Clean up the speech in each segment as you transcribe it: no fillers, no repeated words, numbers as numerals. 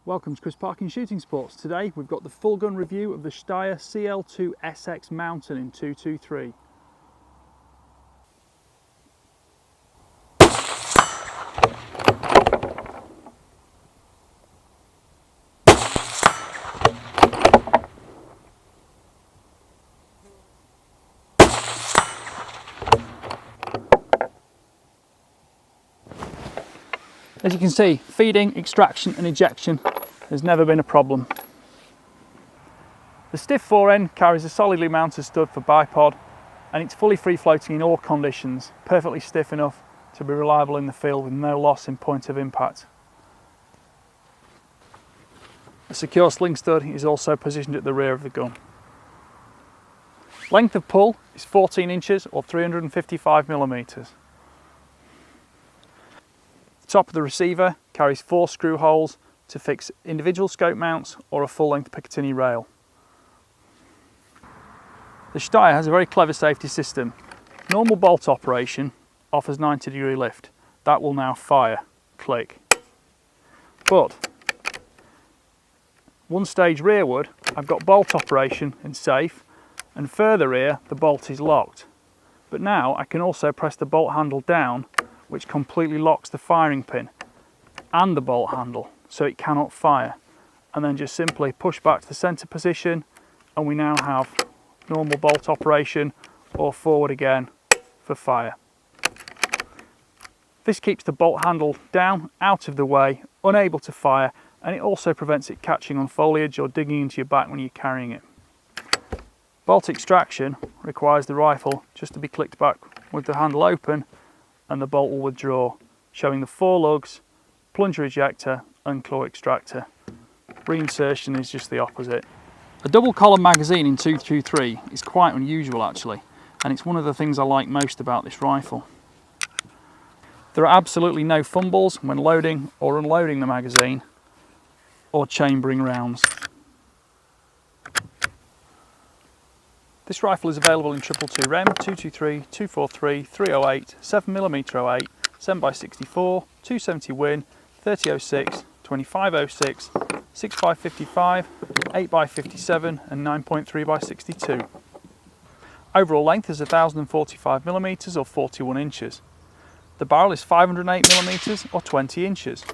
Welcome to Chris Parkin Shooting Sports. Today we've got the full gun review of the Steyr CL2 SX Mountain in 223. As you can see, feeding, extraction and ejection has never been a problem. The stiff fore end carries a solidly mounted stud for bipod, and it's fully free floating in all conditions, perfectly stiff enough to be reliable in the field with no loss in point of impact. A secure sling stud is also positioned at the rear of the gun. Length of pull is 14 inches or 355 millimeters. The top of the receiver carries 4 screw holes to fix individual scope mounts or a full-length Picatinny rail. The Steyr has a very clever safety system. Normal bolt operation offers 90-degree lift. That will now fire, click. But one stage rearward, I've got bolt operation and safe, and further rear the bolt is locked. But now I can also press the bolt handle down, which completely locks the firing pin and the bolt handle, so it cannot fire, and then just simply push back to the center position and we now have normal bolt operation or forward again for fire. This keeps the bolt handle down, out of the way, unable to fire, and it also prevents it catching on foliage or digging into your back when you're carrying it. Bolt extraction requires the rifle just to be clicked back with the handle open and the bolt will withdraw, showing the 4 lugs, plunger ejector and claw extractor. Reinsertion is just the opposite. A double column magazine in 223 is quite unusual actually, and it's one of the things I like most about this rifle. There are absolutely no fumbles when loading or unloading the magazine or chambering rounds. This rifle is available in 222 rem, 223, 243, 308, 7mm 08, 7x64, 270 Win, 3006, 2506, 6x55, 8x57 and 9.3x62. Overall length is 1045mm or 41 inches. The barrel is 508mm or 20 inches.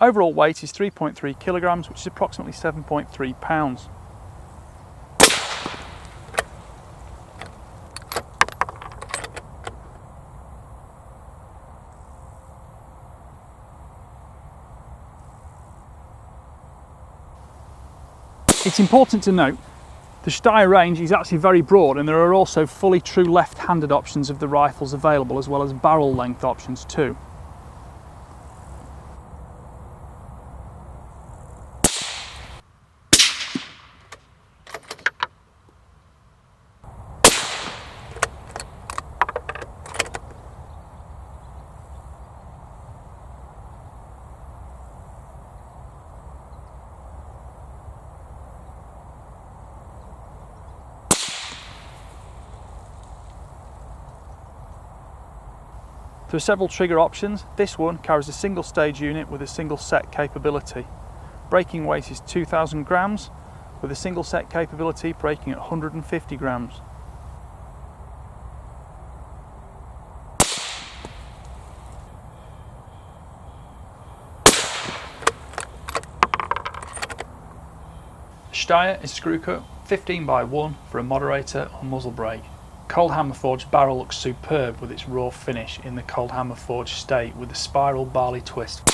Overall weight is 3.3 kilograms, which is approximately 7.3 pounds. It's important to note the Steyr range is actually very broad, and there are also fully true left-handed options of the rifles available, as well as barrel length options too. There are several trigger options. This one carries a single stage unit with a single set capability. Braking weight is 2000 grams, with a single set capability braking at 150 grams. Steyr is screw cut 15x1 for a moderator or muzzle brake. Cold hammer forged barrel looks superb with its raw finish in the cold hammer forged state with the spiral barley twist.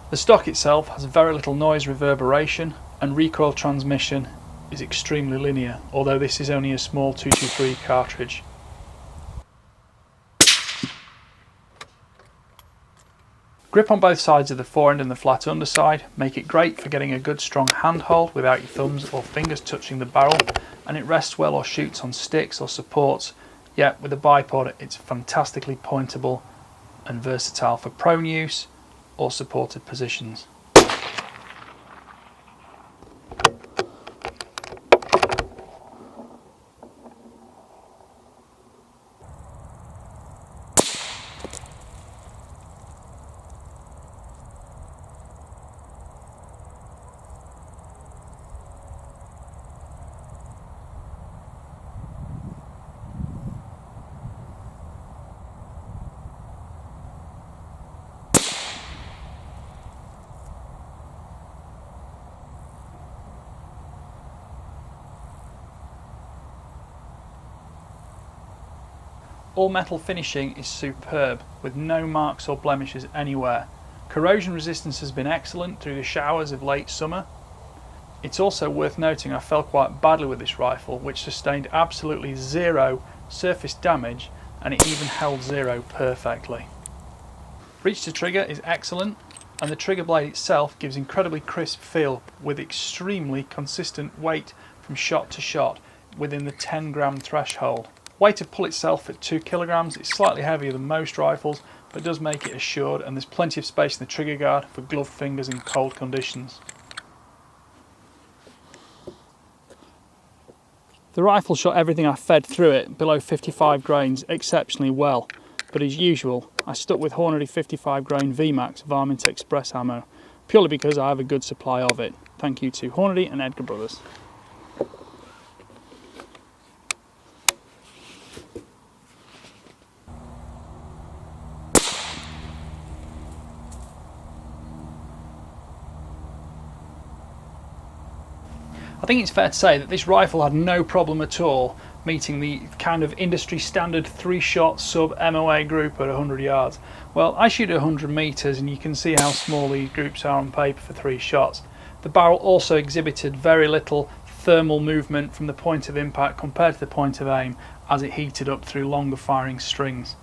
The stock itself has very little noise reverberation, and recoil transmission is extremely linear, although this is only a small 223 cartridge. Grip on both sides of the forend and the flat underside make it great for getting a good strong handhold without your thumbs or fingers touching the barrel, and it rests well or shoots on sticks or supports, yet with a bipod it's fantastically pointable and versatile for prone use or supported positions. All metal finishing is superb, with no marks or blemishes anywhere. Corrosion resistance has been excellent through the showers of late summer. It's also worth noting I fell quite badly with this rifle, which sustained absolutely zero surface damage, and it even held zero perfectly. Reach to trigger is excellent, and the trigger blade itself gives incredibly crisp feel with extremely consistent weight from shot to shot within the 10-gram threshold. Weight of pull itself at 2 kilograms is slightly heavier than most rifles, but does make it assured, and there's plenty of space in the trigger guard for gloved fingers in cold conditions. The rifle shot everything I fed through it below 55 grains exceptionally well, but as usual I stuck with Hornady 55 grain VMAX Varmint Express ammo, purely because I have a good supply of it. Thank you to Hornady and Edgar Brothers. I think it's fair to say that this rifle had no problem at all meeting the kind of industry standard 3-shot sub MOA group at 100 yards. Well, I shoot at 100 meters and you can see how small these groups are on paper for 3 shots. The barrel also exhibited very little thermal movement from the point of impact compared to the point of aim as it heated up through longer firing strings.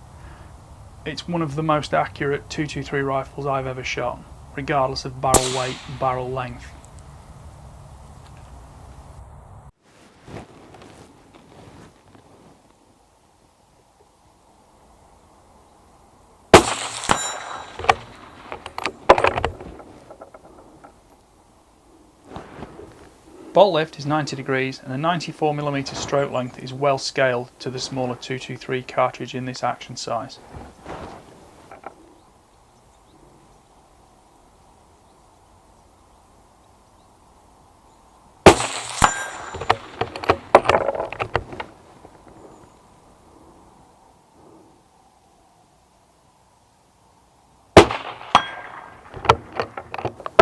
It's one of the most accurate 223 rifles I've ever shot, regardless of barrel weight and barrel length. Bolt lift is 90 degrees and the 94mm stroke length is well scaled to the smaller 223 cartridge in this action size.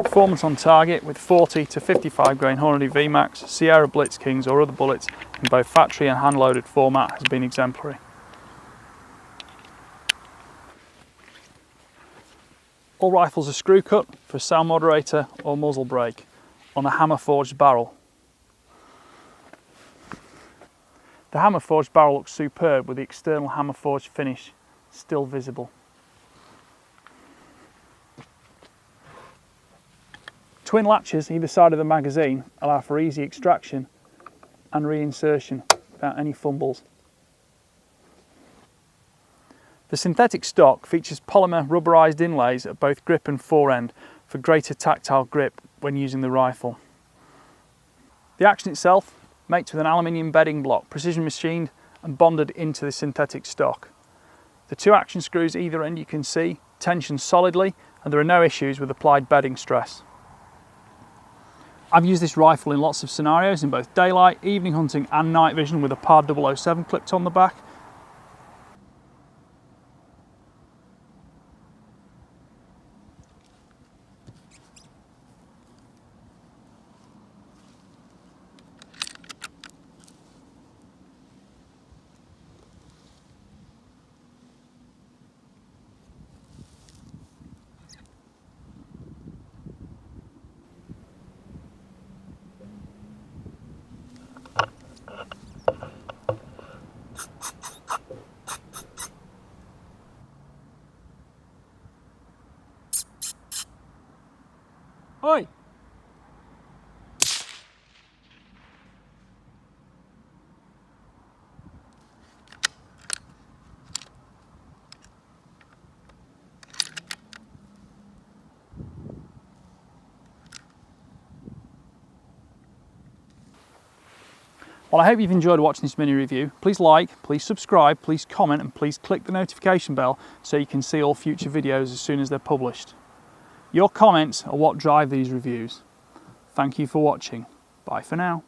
Performance on target with 40 to 55 grain Hornady VMAX, Sierra Blitz Kings or other bullets in both factory and hand-loaded format has been exemplary. All rifles are screw cut for sound moderator or muzzle brake on a hammer forged barrel. The hammer forged barrel looks superb with the external hammer forged finish still visible. Twin latches either side of the magazine allow for easy extraction and reinsertion without any fumbles. The synthetic stock features polymer rubberized inlays at both grip and forend for greater tactile grip when using the rifle. The action itself makes with an aluminium bedding block, precision machined and bonded into the synthetic stock. The 2 action screws either end you can see tension solidly, and there are no issues with applied bedding stress. I've used this rifle in lots of scenarios in both daylight, evening hunting and night vision with a PAR 007 clipped on the back. Oi! Well, I hope you've enjoyed watching this mini review. Please like, please subscribe, please comment and please click the notification bell so you can see all future videos as soon as they're published. Your comments are what drive these reviews. Thank you for watching. Bye for now.